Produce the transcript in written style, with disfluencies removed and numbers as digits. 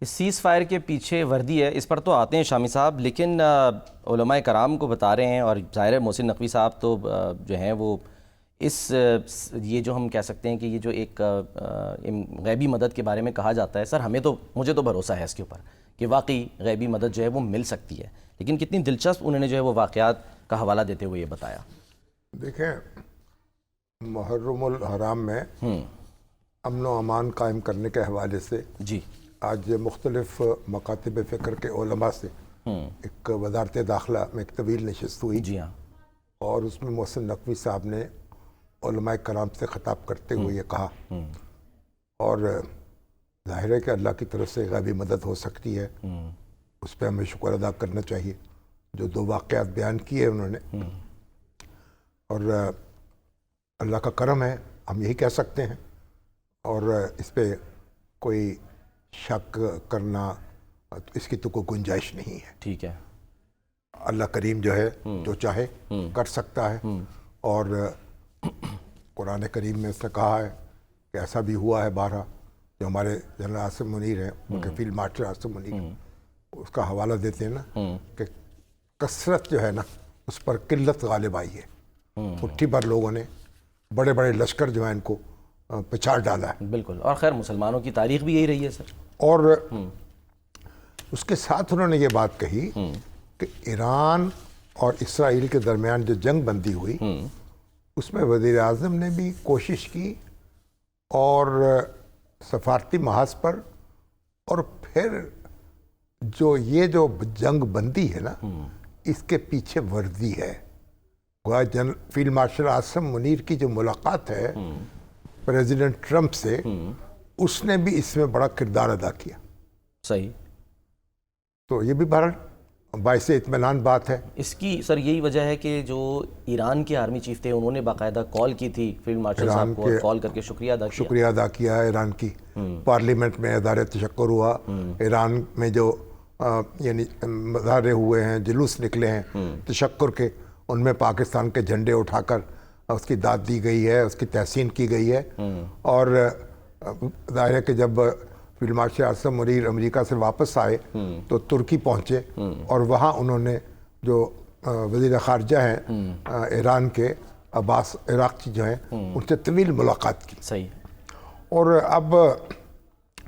Cease fire کے پیچھے وردی ہے، اس پر تو آتے ہیں شامی صاحب، لیکن علماء کرام کو بتا رہے ہیں، اور ظاہر ہے محسن نقوی صاحب تو جو ہیں وہ یہ جو ہم کہہ سکتے ہیں کہ یہ جو ایک غیبی مدد کے بارے میں کہا جاتا ہے، سر مجھے تو بھروسہ ہے اس کے اوپر کہ واقعی غیبی مدد جو ہے وہ مل سکتی ہے، لیکن کتنی دلچسپ انہوں نے جو ہے وہ واقعات کا حوالہ دیتے ہوئے یہ بتایا۔ دیکھیں، محرم الحرام میں امن و امان قائم کرنے کے حوالے سے جی آج مختلف مکاتب فکر کے علماء سے ایک وزارت داخلہ میں ایک طویل نشست ہوئی، جی ہاں، اور اس میں محسن نقوی صاحب نے علماء کرام سے خطاب کرتے ہوئے یہ کہا، اور ظاہر ہے کہ اللہ کی طرف سے غیبی مدد ہو سکتی ہے، اس پہ ہمیں شکر ادا کرنا چاہیے۔ جو دو واقعات بیان کیے انہوں نے، اور اللہ کا کرم ہے، ہم یہی کہہ سکتے ہیں، اور اس پہ کوئی شک کرنا اس کی تو کوئی گنجائش نہیں ہے۔ ٹھیک ہے، اللہ کریم جو ہے جو چاہے کر سکتا ہے، اور قرآن کریم میں اس نے کہا ہے کہ ایسا بھی ہوا ہے بارہا۔ جو ہمارے جنرل عاصم منیر ہیں، ان کے فیلڈ مارشل عاصم منیر، اس کا حوالہ دیتے ہیں نا کہ کثرت جو ہے نا اس پر قلت غالب آئی ہے، مٹھی بھر لوگوں نے بڑے بڑے لشکر جو ہیں ان کو پچھاڑ ڈالا ہے۔ بالکل، اور خیر مسلمانوں کی تاریخ بھی یہی رہی ہے سر۔ اور اس کے ساتھ انہوں نے یہ بات کہی کہ ایران اور اسرائیل کے درمیان جو جنگ بندی ہوئی، اس میں وزیر اعظم نے بھی کوشش کی، اور سفارتی محاذ پر، اور پھر یہ جو جنگ بندی ہے نا، اس کے پیچھے وردی ہے۔ گویا فیلڈ مارشل عاصم منیر کی جو ملاقات ہے پریزیڈنٹ ٹرمپ سے، اس نے بھی اس میں بڑا کردار ادا کیا۔ صحیح، تو یہ بھی بہرحال باعث اطمینان بات ہے۔ اس کی سر یہی وجہ ہے کہ جو ایران کے آرمی چیف تھے انہوں نے باقاعدہ کال کی تھی فیلڈ مارشل صاحب کو، کال کر کے شکریہ ادا کیا ہے ایران کی۔ پارلیمنٹ میں اظہار تشکر ہوا، ایران میں جو یعنی مظاہرے ہوئے ہیں، جلوس نکلے ہیں تشکر کے، ان میں پاکستان کے جھنڈے اٹھا کر اس کی داد دی گئی ہے، اس کی تحسین کی گئی ہے۔ اور ظاہر ہے کہ جب فیلڈ مارشل عاصم منیر امریکہ سے واپس آئے تو ترکی پہنچے، اور وہاں انہوں نے جو وزیر خارجہ ہیں ایران کے عباس عراقچی جو ہیں، ان سے طویل ملاقات کی۔ صحیح، اور اب